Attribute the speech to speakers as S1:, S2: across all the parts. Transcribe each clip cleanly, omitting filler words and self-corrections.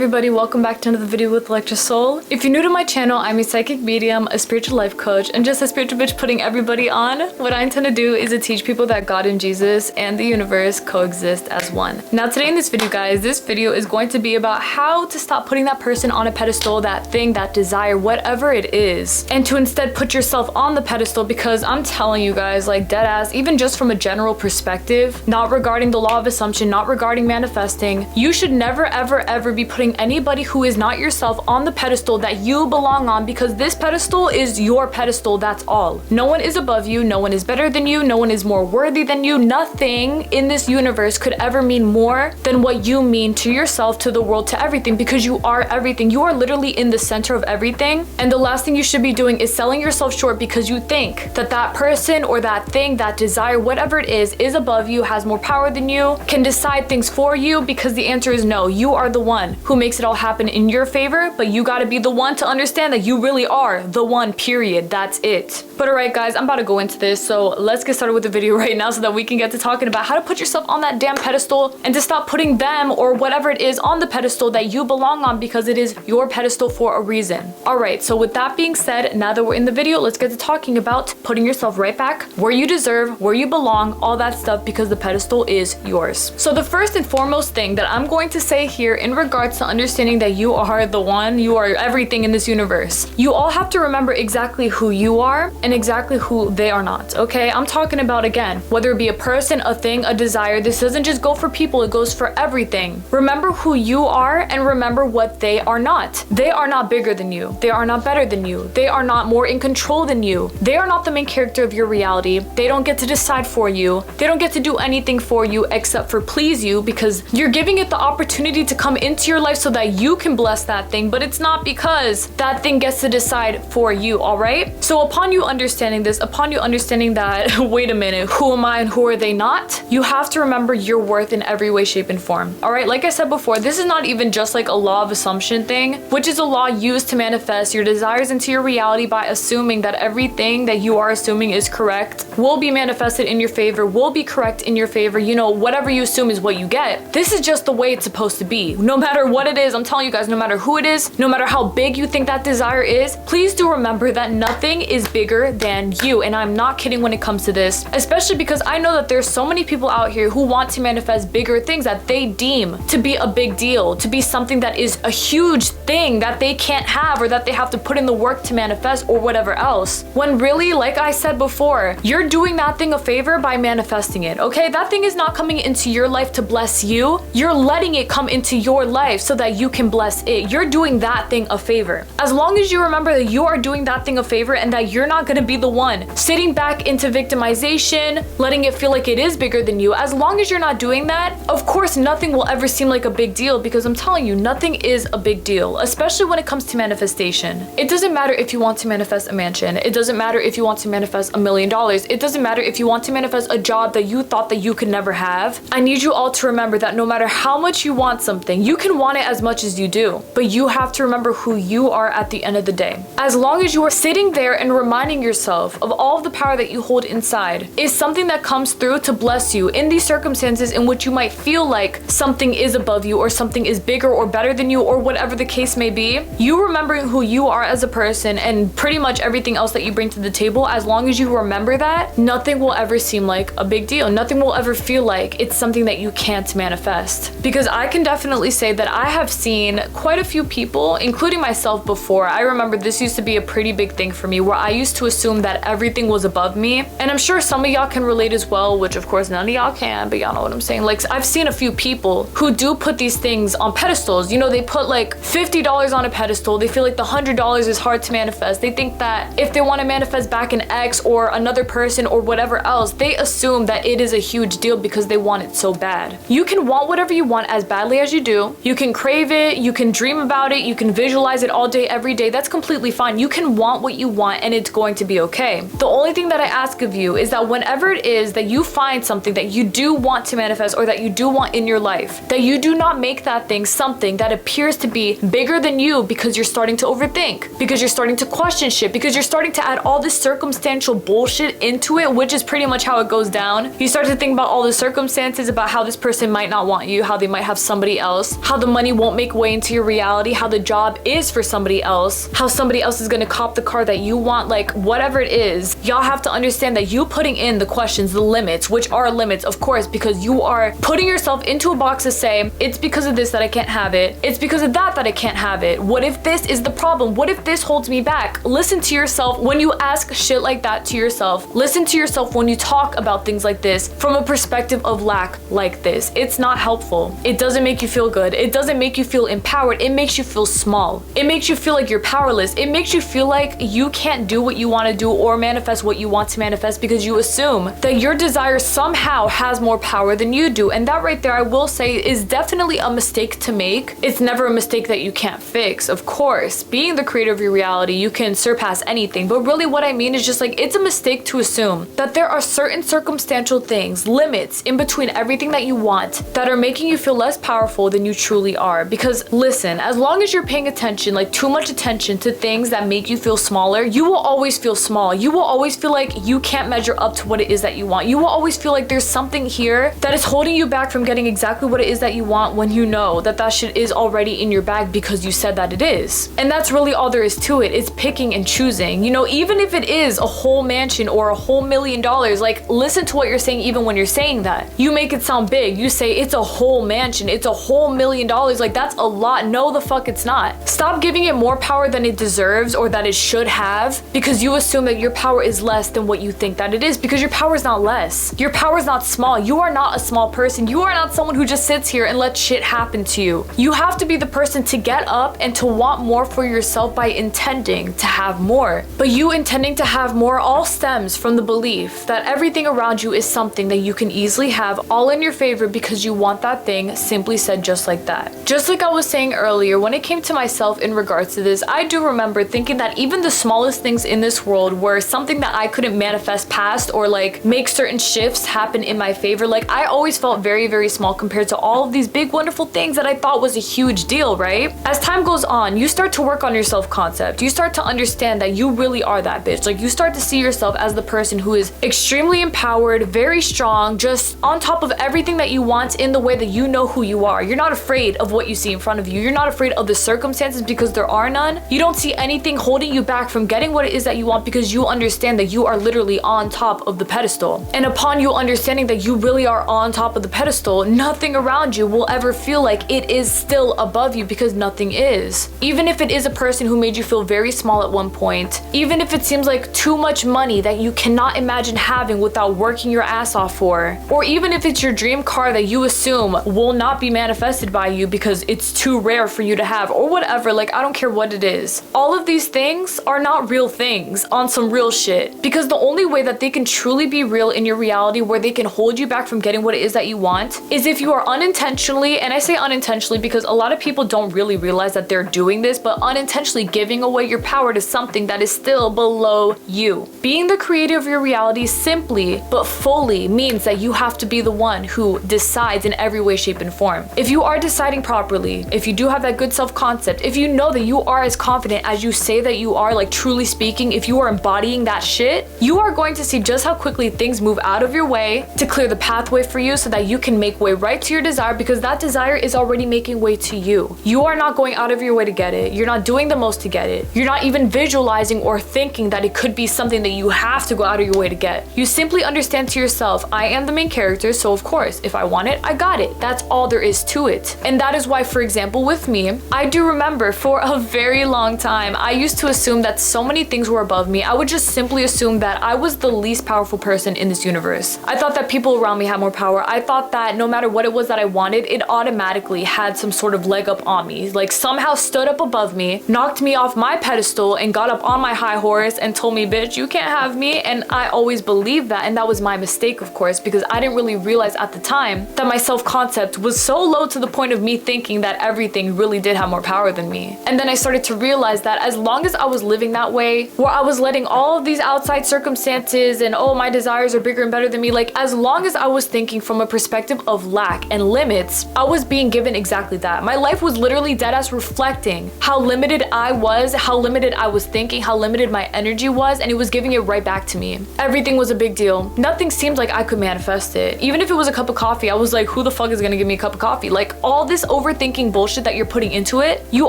S1: everybody, welcome back to another video with Electra Soul. If you're new to my channel, I'm a psychic medium, a spiritual life coach, and just a spiritual bitch putting everybody on. What I intend to do is to teach people that God and Jesus and the universe coexist as one. Now today in this video, guys, this video is going to be about how to stop putting that person on a pedestal, that thing, that desire, whatever it is, and to instead put yourself on the pedestal, because I'm telling you guys, like dead ass, even just from a general perspective, not regarding the law of assumption, not regarding manifesting, you should never ever be putting anybody who is not yourself on the pedestal that you belong on, because this pedestal is your pedestal, that's all. No one is above you, no one is better than you, no one is more worthy than you. Nothing in this universe could ever mean more than what you mean to yourself, to the world, to everything, because you are everything. You are literally in the center of everything, and the last thing you should be doing is selling yourself short because you think that that person or that thing, that desire, whatever it is above you, has more power than you, can decide things for you, because the answer is no. You are the one who makes it all happen in your favor, but you gotta be the one to understand that you really are the one, period. That's it. But alright guys, I'm about to go into this, so let's get started with the video right now so that we can get to talking about how to put yourself on that damn pedestal and to stop putting them or whatever it is on the pedestal that you belong on, because it is your pedestal for a reason. Alright, so with that being said, now that we're in the video, let's get to talking about putting yourself right back where you deserve, where you belong, all that stuff, because the pedestal is yours. So the first and foremost thing that I'm going to say here in regards to understanding that you are the one, you are everything in this universe, you all have to remember exactly who you are and exactly who they are not, okay? I'm talking about, again, whether it be a person, a thing, a desire. This doesn't just go for people, it goes for everything. Remember who you are and remember what they are not. They are not bigger than you. They are not better than you. They are not more in control than you. They are not the main character of your reality. They don't get to decide for you. They don't get to do anything for you except for please you, because you're giving it the opportunity to come into your life so that you can bless that thing, but it's not because that thing gets to decide for you, all right? So upon you understanding this, upon you understanding that, wait a minute, who am I and who are they not? You have to remember your worth in every way, shape, and form, all right? Like I said before, this is not even just like a law of assumption thing, which is a law used to manifest your desires into your reality by assuming that everything that you are assuming is correct will be manifested in your favor, will be correct in your favor. You know, whatever you assume is what you get. This is just the way it's supposed to be. No matter what it is, I'm telling you guys, no matter who it is, no matter how big you think that desire is, please do remember that nothing is bigger than you. And I'm not kidding when it comes to this, especially because I know that there's so many people out here who want to manifest bigger things that they deem to be a big deal, to be something that is a huge thing that they can't have, or that they have to put in the work to manifest, or whatever else. When really, like I said before, you're doing that thing a favor by manifesting it, okay? That thing is not coming into your life to bless you. You're letting it come into your life so that you can bless it. You're doing that thing a favor. As long as you remember that you are doing that thing a favor and that you're not gonna be the one sitting back into victimization, letting it feel like it is bigger than you, as long as you're not doing that, of course nothing will ever seem like a big deal, because I'm telling you, nothing is a big deal, especially when it comes to manifestation. It doesn't matter if you want to manifest a mansion. It doesn't matter if you want to manifest $1 million. It doesn't matter if you want to manifest a job that you thought that you could never have. I need you all to remember that no matter how much you want something, you can want it as much as you do, but you have to remember who you are at the end of the day. As long as you are sitting there and reminding yourself of all of the power that you hold inside is something that comes through to bless you in these circumstances in which you might feel like something is above you, or something is bigger or better than you, or whatever the case may be, you remembering who you are as a person and pretty much everything else that you bring to the table, as long as you remember that, nothing will ever seem like a big deal. Nothing will ever feel like it's something that you can't manifest. Because I can definitely say that I have seen quite a few people, including myself before. I remember this used to be a pretty big thing for me, where I used to assume that everything was above me. And I'm sure some of y'all can relate as well, which of course none of y'all can, but y'all know what I'm saying. Like, I've seen a few people who do put these things on pedestals. You know, they put like $50 on a pedestal. They feel like the $100 is hard to manifest. They think that if they want to manifest back an ex or another person or whatever else, they assume that it is a huge deal because they want it so bad. You can want whatever you want as badly as you do. You can crave it, you can dream about it, you can visualize it all day, every day. That's completely fine. You can want what you want and it's going to be okay. The only thing that I ask of you is that whenever it is that you find something that you do want to manifest, or that you do want in your life, that you do not make that thing something that appears to be bigger than you, because you're starting to overthink, because you're starting to question shit, because you're starting to add all this circumstantial bullshit into it, which is pretty much how it goes down. You start to think about all the circumstances, about how this person might not want you, how they might have somebody else, how the money money won't make way into your reality, how the job is for somebody else, how somebody else is gonna cop the car that you want, like whatever it is, y'all have to understand that you putting in the questions, the limits, which are limits, of course, because you are putting yourself into a box to say, it's because of this that I can't have it. It's because of that I can't have it. What if this is the problem? What if this holds me back? Listen to yourself when you ask shit like that to yourself. Listen to yourself when you talk about things like this from a perspective of lack like this. It's not helpful. It doesn't make you feel good. It doesn't make you feel empowered. It makes you feel small. It makes you feel like you're powerless. It makes you feel like you can't do what you want to do or manifest what you want to manifest because you assume that your desire somehow has more power than you do. And that right there, I will say, is definitely a mistake to make. It's never a mistake that you can't fix. Of course, being the creator of your reality, you can surpass anything. But really what I mean is just like, it's a mistake to assume that there are certain circumstantial things, limits in between everything that you want that are making you feel less powerful than you truly are. Because listen, as long as you're paying attention, like too much attention to things that make you feel smaller, you will always feel small. You will always feel like you can't measure up to what it is that you want. You will always feel like there's something here that is holding you back from getting exactly what it is that you want when you know that that shit is already in your bag because you said that it is. And that's really all there is to it. It's picking and choosing. You know, even if it is a whole mansion or a whole $1 million, like listen to what you're saying even when you're saying that. You make it sound big. You say it's a whole mansion, it's a whole $1 million. Like that's a lot. No, the fuck it's not. Stop giving it more power than it deserves or that it should have because you assume that your power is less than what you think that it is, because your power is not less. Your power is not small. You are not a small person. You are not someone who just sits here and lets shit happen to you. You have to be the person to get up and to want more for yourself by intending to have more. But you intending to have more all stems from the belief that everything around you is something that you can easily have all in your favor because you want that thing, simply said just like that. Just like I was saying earlier, when it came to myself in regards to this, I do remember thinking that even the smallest things in this world were something that I couldn't manifest past or like make certain shifts happen in my favor. Like I always felt very, very small compared to all of these big, wonderful things that I thought was a huge deal, right? As time goes on, you start to work on your self-concept. You start to understand that you really are that bitch. Like you start to see yourself as the person who is extremely empowered, very strong, just on top of everything that you want in the way that you know who you are. You're not afraid of what you see in front of you. You're not afraid of the circumstances because there are none. You don't see anything holding you back from getting what it is that you want because you understand that you are literally on top of the pedestal. And upon you understanding that you really are on top of the pedestal, nothing around you will ever feel like it is still above you because nothing is. Even if it is a person who made you feel very small at one point, even if it seems like too much money that you cannot imagine having without working your ass off for, or even if it's your dream car that you assume will not be manifested by you because it's too rare for you to have, or whatever, like I don't care what it is. All of these things are not real things on some real shit, because the only way that they can truly be real in your reality where they can hold you back from getting what it is that you want is if you are unintentionally, and I say unintentionally because a lot of people don't really realize that they're doing this, but unintentionally giving away your power to something that is still below you. Being the creator of your reality simply but fully means that you have to be the one who decides in every way, shape, and form. If you are deciding properly, if you do have that good self-concept, if you know that you are as confident as you say that you are, like truly speaking, if you are embodying that shit, you are going to see just how quickly things move out of your way to clear the pathway for you so that you can make way right to your desire, because that desire is already making way to you. You are not going out of your way to get it. You're not doing the most to get it. You're not even visualizing or thinking that it could be something that you have to go out of your way to get. You simply understand to yourself, I am the main character, so of course, if I want it, I got it. That's all there is to it. And that is why, for example, with me, I do remember for a very long time, I used to assume that so many things were above me. I would just simply assume that I was the least powerful person in this universe. I thought that people around me had more power. I thought that no matter what it was that I wanted, it automatically had some sort of leg up on me, like somehow stood up above me, knocked me off my pedestal, and got up on my high horse and told me, bitch, you can't have me. And I always believed that, and that was my mistake, of course, because I didn't really realize at the time that my self-concept was so low to the point of me thinking that everything really did have more power than me. And then I started to realize that as long as I was living that way, where I was letting all of these outside circumstances and oh, my desires are bigger and better than me, like as long as I was thinking from a perspective of lack and limits, I was being given exactly that. My life was literally deadass reflecting how limited I was, how limited I was thinking, how limited my energy was, and it was giving it right back to me. Everything was a big deal. Nothing seemed like I could manifest it. Even if it was a cup of coffee, I was like, who the fuck is gonna give me a cup of coffee? Like all this overthinking bullshit that you're putting into it, you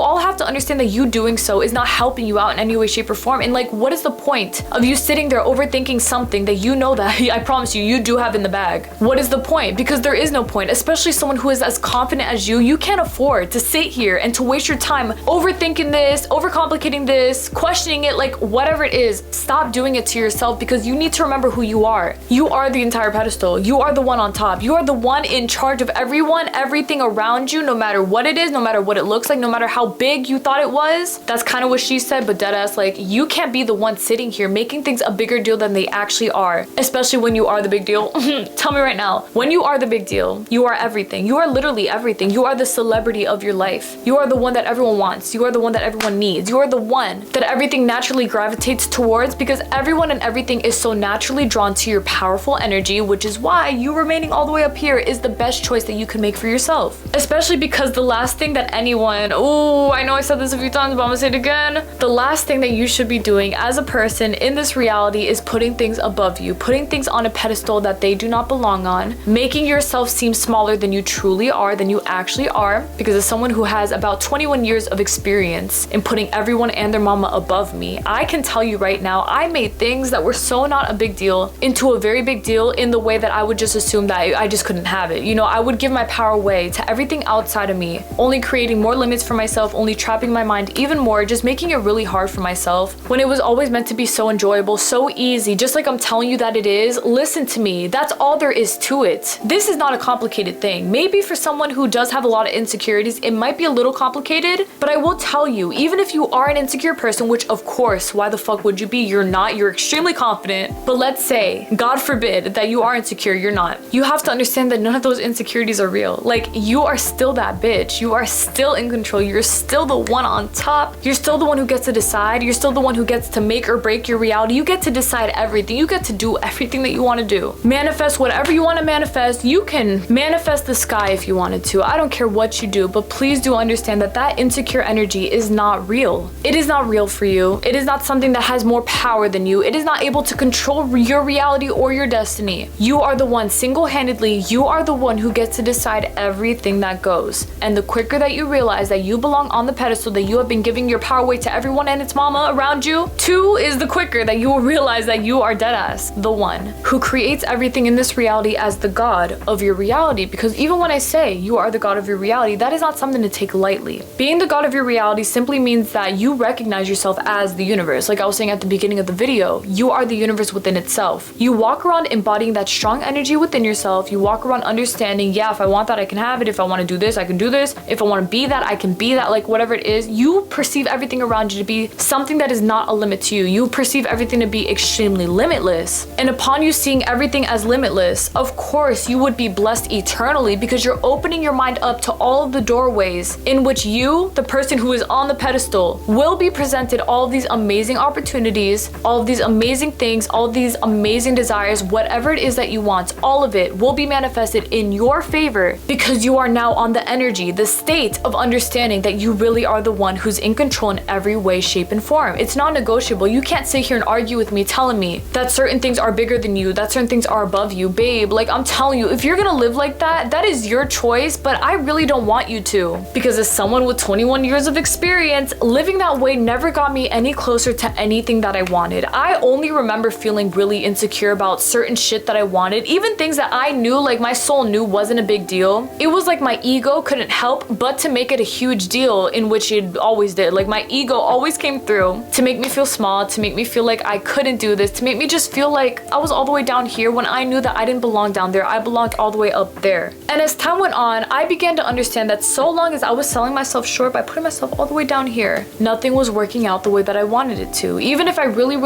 S1: all have to understand that you doing so is not helping you out in any way, shape, or form. And like, what is the point of you sitting there overthinking something that you know that I promise you do have in the bag? What is the point? Because there is no point, especially someone who is as confident as you. You can't afford to sit here and to waste your time overthinking this, overcomplicating this, questioning it, like whatever it is. Stop doing it to yourself, because you need to remember who you are. You are the entire pedestal. You are the one on top. You are the one in charge of everyone, everything around you, no matter what it is, no matter what it looks like, no matter how big you thought it was. That's kind of what she said, but deadass, like, you can't be the one sitting here making things a bigger deal than they actually are, especially when you are the big deal. Tell me right now, when you are the big deal, you are everything. You are literally everything. You are the celebrity of your life. You are the one that everyone wants. You are the one that everyone needs. You are the one that everything naturally gravitates towards, because everyone and everything is so naturally drawn to your powerful energy, which is why you remaining all the way up here is the best choice that you can make for yourself. Especially because the last thing that anyone, I know I said this a few times, but I'm gonna say it again. The last thing that you should be doing as a person in this reality is putting things above you, putting things on a pedestal that they do not belong on, making yourself seem smaller than you truly are, than you actually are. Because as someone who has about 21 years of experience in putting everyone and their mama above me, I can tell you right now, I made things that were so not a big deal into a very big deal, in the way that I would just assume that I just couldn't have it. You know, I would give my power away to everything outside of me, only creating more limits for myself, only trapping my mind even more, just making it really hard for myself when it was always meant to be so enjoyable, so easy, just like I'm telling you that it is. Listen to me, that's all there is to it. This is not a complicated thing. Maybe for someone who does have a lot of insecurities, it might be a little complicated, but I will tell you, even if you are an insecure person, which of course, why the fuck would you be? You're not, you're extremely confident, but let's say, God forbid, that you are insecure, you're not. You have to understand that none of those insecurities are real. Like, you are still that bitch. You are still in control. You're still the one on top. You're still the one who gets to decide. You're still the one who gets to make or break your reality. You get to decide everything. You get to do everything that you want to do. Manifest whatever you want to manifest. You can manifest the sky if you wanted to. I don't care what you do, but please do understand that that insecure energy is not real. It is not real for you. It is not something that has more power than you. It is not able to control your reality or your destiny. You are the one single-handedly, you are the one who gets to decide everything that goes. And the quicker that you realize that you belong on the pedestal, that you have been giving your power away to everyone and its mama around you, two is the quicker that you will realize that you are deadass the one who creates everything in this reality as the god of your reality. Because even when I say you are the god of your reality, that is not something to take lightly. Being the god of your reality simply means that you recognize yourself as the universe. Like I was saying at the beginning of the video, you are the universe within itself. You walk around embodying that strong energy within yourself. You walk around understanding, yeah, if I want that, I can have it. If I want to do this, I can do this. If I want to be that, I can be that. Like whatever it is, you perceive everything around you to be something that is not a limit to you. You perceive everything to be extremely limitless. And upon you seeing everything as limitless, of course, you would be blessed eternally, because you're opening your mind up to all of the doorways in which you, the person who is on the pedestal, will be presented all of these amazing opportunities, all of these amazing things, all of these amazing desires, whatever it is that you want, all of it will be manifested in your favor, because you are now on the energy, the state of understanding that you really are the one who's in control in every way, shape, and form. It's non-negotiable. You can't sit here and argue with me telling me that certain things are bigger than you, that certain things are above you. Babe, like I'm telling you, if you're gonna live like that, that is your choice, but I really don't want you to. Because as someone with 21 years of experience, living that way never got me any closer to anything that I wanted. I only remember feeling really insecure about certain shit that I wanted, even things that I knew, like my soul knew wasn't a big deal. It was like my ego couldn't help but to make it a huge deal, in which it always did. Like my ego always came through to make me feel small, to make me feel like I couldn't do this, to make me just feel like I was all the way down here when I knew that I didn't belong down there. I belonged all the way up there. And as time went on, I began to understand that so long as I was selling myself short by putting myself all the way down here, nothing was working out the way that I wanted it to. Even if I really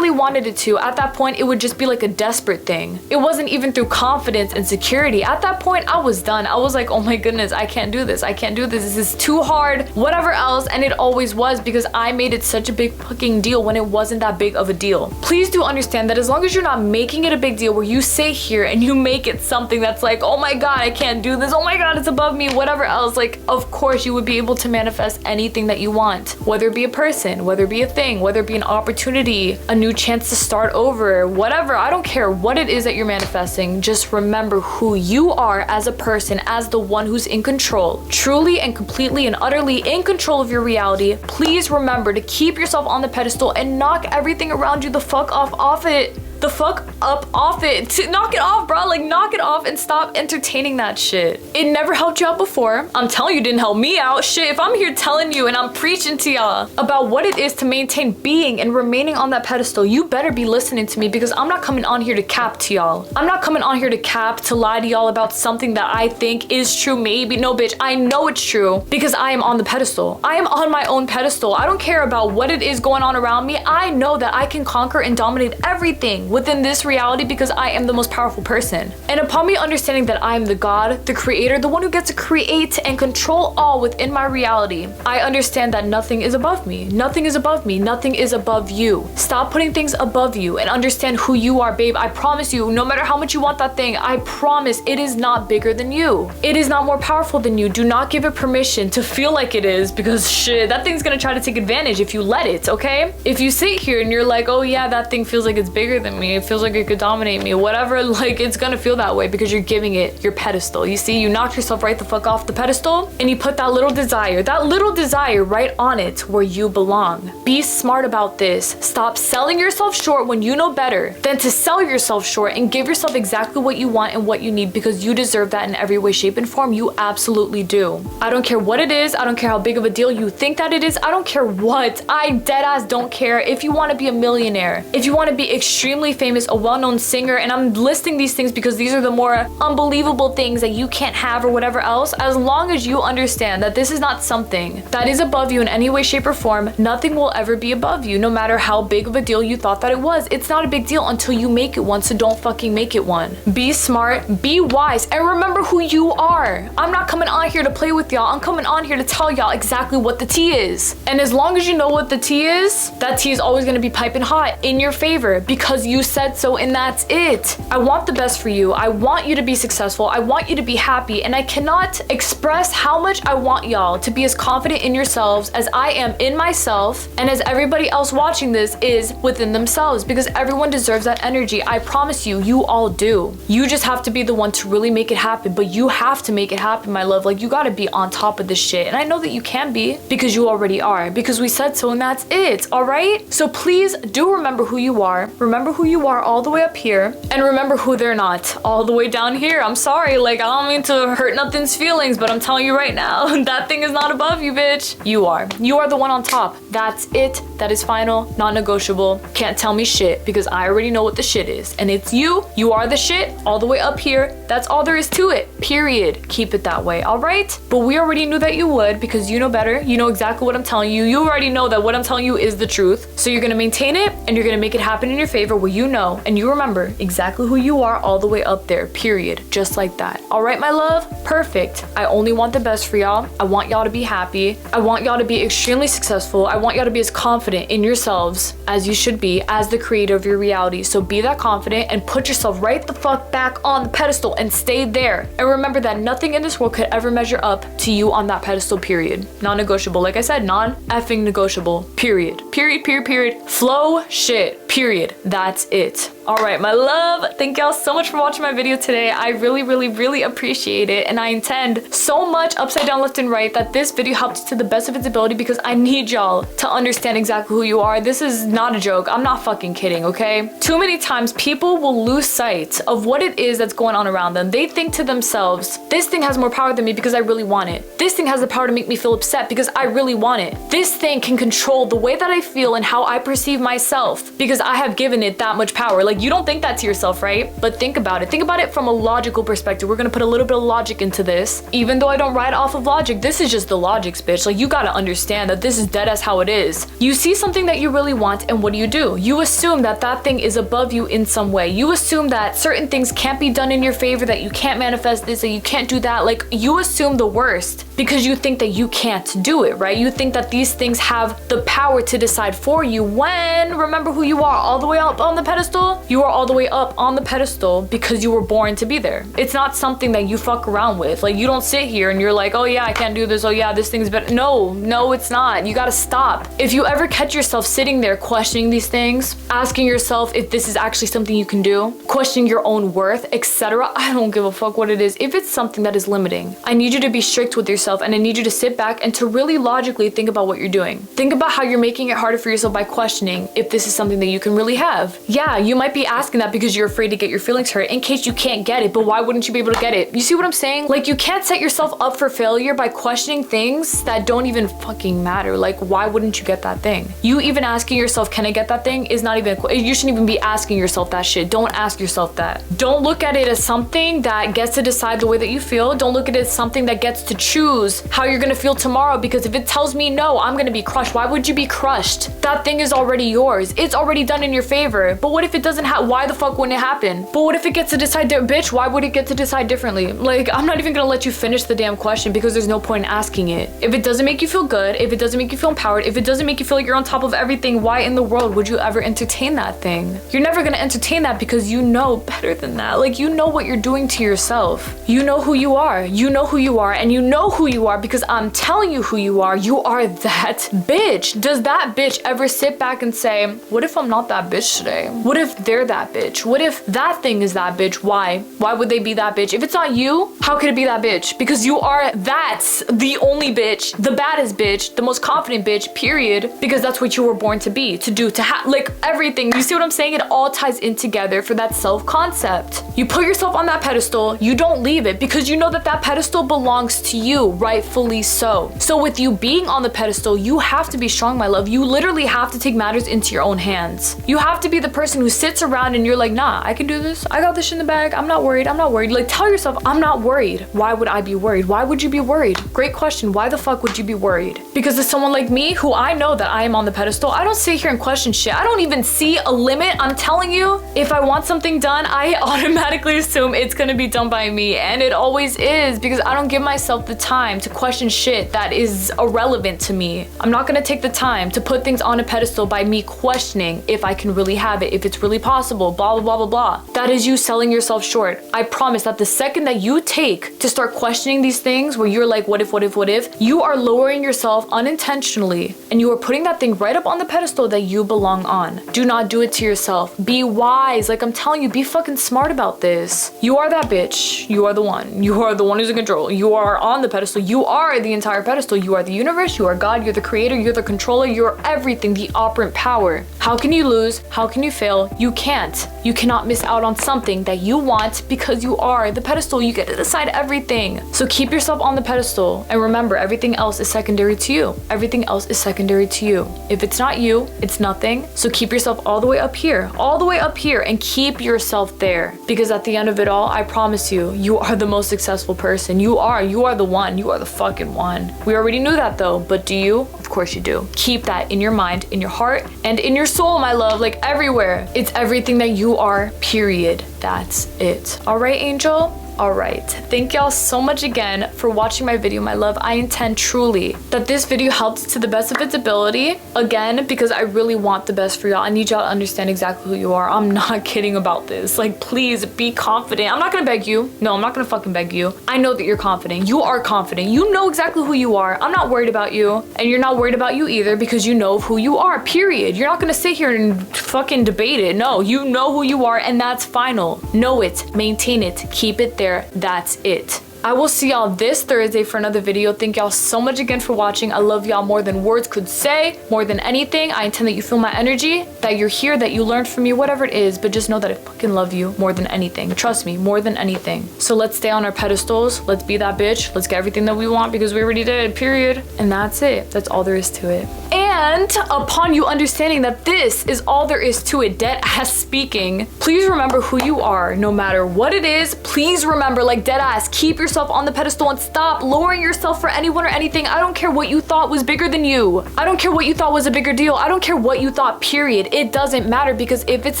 S1: wanted it to, at that point, it would just be like a desperate thing. It wasn't even through confidence and security. At that point, I was done. I was like, oh my goodness, I can't do this. I can't do this. This is too hard, whatever else. And it always was, because I made it such a big fucking deal when it wasn't that big of a deal. Please do understand that as long as you're not making it a big deal where you sit here and you make it something that's like, oh my God, I can't do this. Oh my God, it's above me, whatever else. Like, of course you would be able to manifest anything that you want, whether it be a person, whether it be a thing, whether it be an opportunity, a new chance to start over, whatever. I don't care what it is that you're manifesting. Just remember who you are as a person, as the one who's in control, truly and completely and utterly in control of your reality, please remember to keep yourself on the pedestal and knock everything around you the fuck off it. The fuck up off it. Knock it off, bro. Like, knock it off and stop entertaining that shit. It never helped you out before. I'm telling you, it didn't help me out. Shit, if I'm here telling you and I'm preaching to y'all about what it is to maintain being and remaining on that pedestal, you better be listening to me, because I'm not coming on here to cap to y'all. I'm not coming on here to cap, to lie to y'all about something that I think is true. Maybe. No, bitch. I know it's true because I am on the pedestal. I am on my own pedestal. I don't care about what it is going on around me. I know that I can conquer and dominate everything within this reality because I am the most powerful person. And upon me understanding that I am the God, the creator, the one who gets to create and control all within my reality, I understand that nothing is above me. Nothing is above me. Nothing is above you. Stop putting things above you and understand who you are, babe. I promise you, no matter how much you want that thing, I promise it is not bigger than you. It is not more powerful than you. Do not give it permission to feel like it is, because shit, that thing's gonna try to take advantage if you let it, okay? If you sit here and you're like, oh yeah, that thing feels like it's bigger than me, it feels like it could dominate me, whatever, like, it's gonna feel that way because you're giving it your pedestal. You see, you knocked yourself right the fuck off the pedestal and you put that little desire right on it where you belong. Be smart about this. Stop selling yourself short when you know better than to sell yourself short, and give yourself exactly what you want and what you need, because you deserve that in every way, shape, and form. You absolutely do. I don't care what it is. I don't care how big of a deal you think that it is. I don't care what. I deadass don't care. If you want to be a millionaire, if you want to be extremely famous, a well-known singer, and I'm listing these things because these are the more unbelievable things that you can't have or whatever else, as long as you understand that this is not something that is above you in any way, shape, or form, nothing will ever be above you, no matter how big of a deal you thought that it was. It's not a big deal until you make it one, so don't fucking make it one. Be smart, be wise, and remember who you are. I'm not coming on here to play with y'all. I'm coming on here to tell y'all exactly what the tea is. And as long as you know what the tea is, that tea is always gonna be piping hot in your favor because you said so, and that's it. I want the best for you. I want you to be successful. I want you to be happy, and I cannot express how much I want y'all to be as confident in yourselves as I am in myself, and as everybody else watching this is within themselves, because everyone deserves that energy. I promise you, you all do. You just have to be the one to really make it happen, but you have to make it happen, my love. Like, you gotta be on top of this shit, and I know that you can be because you already are, because we said so, and that's it, all right? So please do remember who you are. Remember who you are all the way up here, and remember who they're not all the way down here. I'm sorry, like, I don't mean to hurt nothing's feelings, but I'm telling you right now, that thing is not above you, bitch. You are. You are the one on top. That's it. That is final, non-negotiable. Can't tell me shit, because I already know what the shit is, and it's you. You are the shit all the way up here. That's all there is to it, period. Keep it that way, all right? But we already knew that you would, because you know better. You know exactly what I'm telling you. You already know that what I'm telling you is the truth. So you're gonna maintain it, and you're gonna make it happen in your favor where you know, and you remember exactly who you are all the way up there, period. Just like that. All right, my love? Perfect. I only want the best for y'all. I want y'all to be happy. I want y'all to be extremely successful. I want y'all to be as confident in yourselves as you should be as the creator of your reality. So be that confident and put yourself right the fuck back on the pedestal and stay there. And remember that nothing in this world could ever measure up to you on that pedestal, period. Non-negotiable. Like I said, non-effing negotiable, period. Period, period, period. Flow shit, period. That's it. All right, my love, thank y'all so much for watching my video today. I really, really, really appreciate it, and I intend so much upside down, left, and right that this video helped you to the best of its ability, because I need y'all to understand exactly who you are. This is not a joke. I'm not fucking kidding, okay? Too many times people will lose sight of what it is that's going on around them. They think to themselves, this thing has more power than me because I really want it. This thing has the power to make me feel upset because I really want it. This thing can control the way that I feel and how I perceive myself because I have given it that much power. Like, you don't think that to yourself, right? But think about it. Think about it from a logical perspective. We're gonna put a little bit of logic into this. Even though I don't ride off of logic, this is just the logics, bitch. Like, you gotta understand that this is dead as how it is. You see something that you really want, and what do? You assume that that thing is above you in some way. You assume that certain things can't be done in your favor, that you can't manifest this, that you can't do that. Like, you assume the worst. because you think that you can't do it, right? You think that these things have the power to decide for you, when remember who you are all the way up on the pedestal. You are all the way up on the pedestal because you were born to be there. It's not something that you fuck around with. Like, you don't sit here and you're like, oh yeah, I can't do this, oh yeah, this thing's better. No, it's not. You gotta stop. If you ever catch yourself sitting there questioning these things, asking yourself if this is actually something you can do, questioning your own worth, etc., I don't give a fuck what it is. If it's something that is limiting, I need you to be strict with yourself, and I need you to sit back and to really logically think about what you're doing. Think about how you're making it harder for yourself by questioning if this is something that you can really have. Yeah, you might be asking that because you're afraid to get your feelings hurt in case you can't get it, but why wouldn't you be able to get it? You see what I'm saying? Like, you can't set yourself up for failure by questioning things that don't even fucking matter. Like, why wouldn't you get that thing? You even asking yourself, can I get that thing, is not even, you shouldn't even be asking yourself that shit. Don't ask yourself that. Don't look at it as something that gets to decide the way that you feel. Don't look at it as something that gets to choose how you're gonna feel tomorrow, because if it tells me no, I'm gonna be crushed. Why would you be crushed? That thing is already yours. It's already done in your favor. But what if it doesn't have, why the fuck wouldn't it happen? But what if it gets to decide, bitch, why would it get to decide differently? Like, I'm not even gonna let you finish the damn question because there's no point in asking it. If it doesn't make you feel good, if it doesn't make you feel empowered, if it doesn't make you feel like you're on top of everything, why in the world would you ever entertain that thing? You're never gonna entertain that because you know better than that. Like, you know what you're doing to yourself. You know who you are. You know who you are, and you know who you are because I'm telling you who you are. You are that bitch. Does that bitch ever sit back and say, what if I'm not that bitch today? What if they're that bitch? What if that thing is that bitch? Why? Why would they be that bitch? If it's not you, how could it be that bitch? Because you are the only bitch, the baddest bitch, the most confident bitch, period. Because that's what you were born to be, to do, to have, like, everything. You see what I'm saying? It all ties in together for that self-concept. You put yourself on that pedestal, you don't leave it because you know that that pedestal belongs to you, rightfully so. So with you being on the pedestal, you have to be strong, my love. You literally have to take matters into your own hands. You have to be the person who sits around and you're like, nah, I can do this. I got this in the bag. I'm not worried. I'm not worried. Like, tell yourself, I'm not worried. Why would I be worried? Why would you be worried? Great question. Why the fuck would you be worried? Because as someone like me, who I know that I am on the pedestal, I don't sit here and question shit. I don't even see a limit. I'm telling you, if I want something done, I automatically assume it's gonna be done by me. And it always is, because I don't give myself the time to question shit that is irrelevant to me. I'm not gonna take the time to put things on a pedestal by me questioning if I can really have it, if it's really possible, blah, blah, blah, blah, blah. That is you selling yourself short. I promise that the second that you take to start questioning these things where you're like, what if, you are lowering yourself unintentionally and you are putting that thing right up on the pedestal that you belong on. Do not do it to yourself. Be wise. Like, I'm telling you, be fucking smart about this. You are that bitch. You are the one. You are the one who's in control. You are on the pedestal. You are the entire pedestal. You are the universe. You are God. You're the creator. You're the controller. You're everything, the operant power. How can you lose? How can you fail? You can't. You cannot miss out on something that you want because you are the pedestal. You get to decide everything. So keep yourself on the pedestal and remember, everything else is secondary to you. Everything else is secondary to you. If it's not you, it's nothing. So keep yourself all the way up here, and keep yourself there, because at the end of it all, I promise you, you are the most successful person. You are the one. You are the fucking one. We already knew that though, but do you? Of course you do. Keep that in your mind, in your heart, and in your soul, my love, like everywhere. It's everything that you are, period. That's it. All right, angel? All right, thank y'all so much again for watching my video, my love. I intend truly that this video helped to the best of its ability, again, because I really want the best for y'all. I need y'all to understand exactly who you are. I'm not kidding about this. Like, please be confident. I'm not gonna beg you. No, I'm not gonna fucking beg you. I know that you're confident. You are confident. You know exactly who you are. I'm not worried about you, and you're not worried about you either, because you know who you are, period. You're not gonna sit here and fucking debate it. No, you know who you are, and that's final. Know it, maintain it, keep it there. That's it. I will see y'all this Thursday for another video. Thank y'all so much again for watching. I love y'all more than words could say, more than anything. I intend that you feel my energy, that you're here, that you learned from me, whatever it is, but just know that I fucking love you more than anything. Trust me, more than anything. So let's stay on our pedestals. Let's be that bitch. Let's get everything that we want because we already did, period. And that's it. That's all there is to it. And And upon you understanding that this is all there is to it, dead ass speaking, please remember who you are no matter what it is. Please remember, like dead ass, keep yourself on the pedestal and stop lowering yourself for anyone or anything. I don't care what you thought was bigger than you. I don't care what you thought was a bigger deal. I don't care what you thought, period. It doesn't matter, because if it's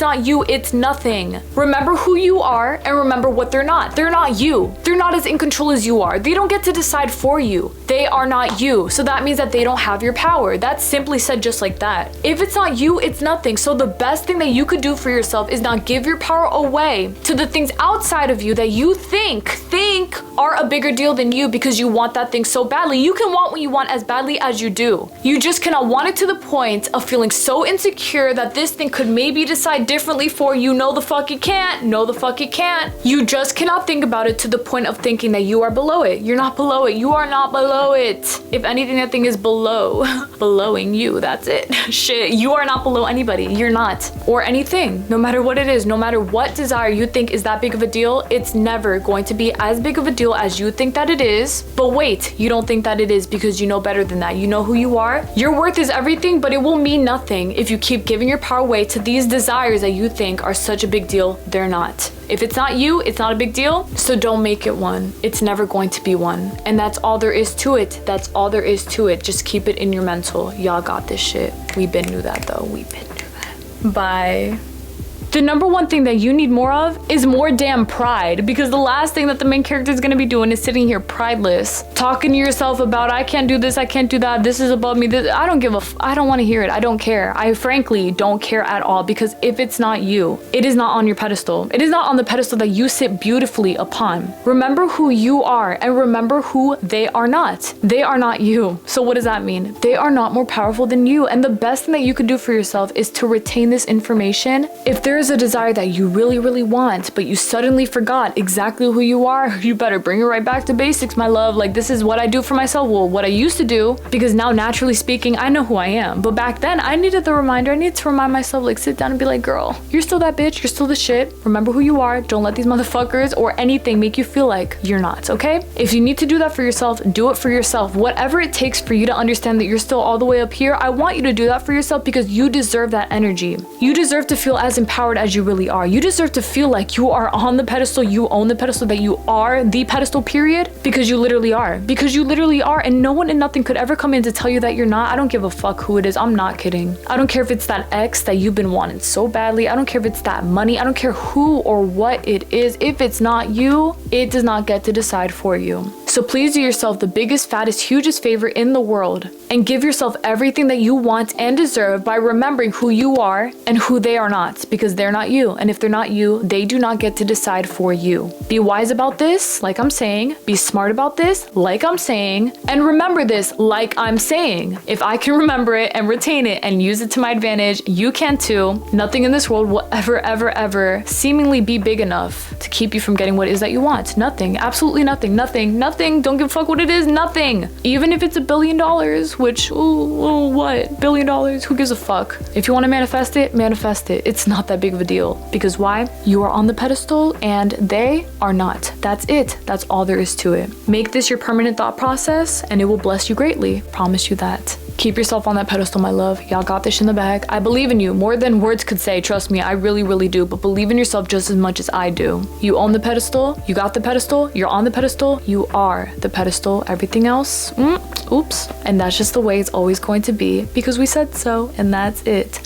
S1: not you, it's nothing. Remember who you are and remember what they're not. They're not you. They're not as in control as you are. They don't get to decide for you. They are not you. So that means that they don't have your power. That's simply said just like that. If it's not you, it's nothing. So the best thing that you could do for yourself is not give your power away to the things outside of you that you think are a bigger deal than you, because you want that thing so badly. You can want what you want as badly as you do. You just cannot want it to the point of feeling so insecure that this thing could maybe decide differently for you. No, the fuck it can't. No, the fuck it can't. You just cannot think about it to the point of thinking that you are below it. You're not below it. You are not below it. If anything, that thing is blowing you. That's it. Shit, you are not below anybody. You're not. Or anything. No matter what it is, no matter what desire you think is that big of a deal, it's never going to be as big of a deal as you think that it is. But wait, you don't think that it is, because you know better than that. You know who you are. Your worth is everything, but it will mean nothing if you keep giving your power away to these desires that you think are such a big deal. They're not. If it's not you, it's not a big deal. So don't make it one. It's never going to be one. And that's all there is to it. That's all there is to it. Just keep it in your mental. Y'all got this shit. We been knew that though. We been knew that. Bye. The number one thing that you need more of is more damn pride, because the last thing that the main character is going to be doing is sitting here prideless, talking to yourself about, I can't do this, I can't do that, this is above me. I don't give a I don't want to hear it. I don't care. I frankly don't care at all, because if it's not you, it is not on your pedestal. It is not on the pedestal that you sit beautifully upon. Remember who you are and remember who they are not. They are not you. So what does that mean? They are not more powerful than you. And the best thing that you could do for yourself is to retain this information. If there is a desire that you really want, but you suddenly forgot exactly who you are, you better bring it right back to basics, my love. Like, this is what I do for myself. Well, what I used to do, because now naturally speaking, I know who I am. But back then I needed the reminder. I needed to remind myself, like, sit down and be like, girl, you're still that bitch. You're still the shit. Remember who you are. Don't let these motherfuckers or anything make you feel like you're not, okay? If you need to do that for yourself, do it for yourself. Whatever it takes for you to understand that you're still all the way up here, I want you to do that for yourself, because you deserve that energy. You deserve to feel as empowered as you really are. You deserve to feel like you are on the pedestal, you own the pedestal, that you are the pedestal, period, because you literally are. Because you literally are, and no one and nothing could ever come in to tell you that you're not. I don't give a fuck who it is. I'm not kidding. I don't care if it's that ex that you've been wanting so badly. I don't care if it's that money. I don't care who or what it is. If it's not you, it does not get to decide for you. So please do yourself the biggest, fattest, hugest favor in the world and give yourself everything that you want and deserve by remembering who you are and who they are not, because they're not you. And if they're not you, they do not get to decide for you. Be wise about this, like I'm saying. Be smart about this, like I'm saying. And remember this, like I'm saying. If I can remember it and retain it and use it to my advantage, you can too. Nothing in this world will ever seemingly be big enough to keep you from getting what it is that you want. Nothing. Absolutely nothing. Nothing. Don't give a fuck what it is. Nothing. Even if it's $1 billion, which, what? $1 billion? Who gives a fuck? If you want to manifest it, manifest it. It's not that big of a deal. Because why? You are on the pedestal and they are not. That's it. That's all there is to it. Make this your permanent thought process and it will bless you greatly. Promise you that. Keep yourself on that pedestal, my love. Y'all got this in the bag. I believe in you more than words could say. Trust me, I really do. But believe in yourself just as much as I do. You own the pedestal. You got the pedestal. You're on the pedestal. You are the pedestal. Everything else, oops. And that's just the way it's always going to be, because we said so, and that's it.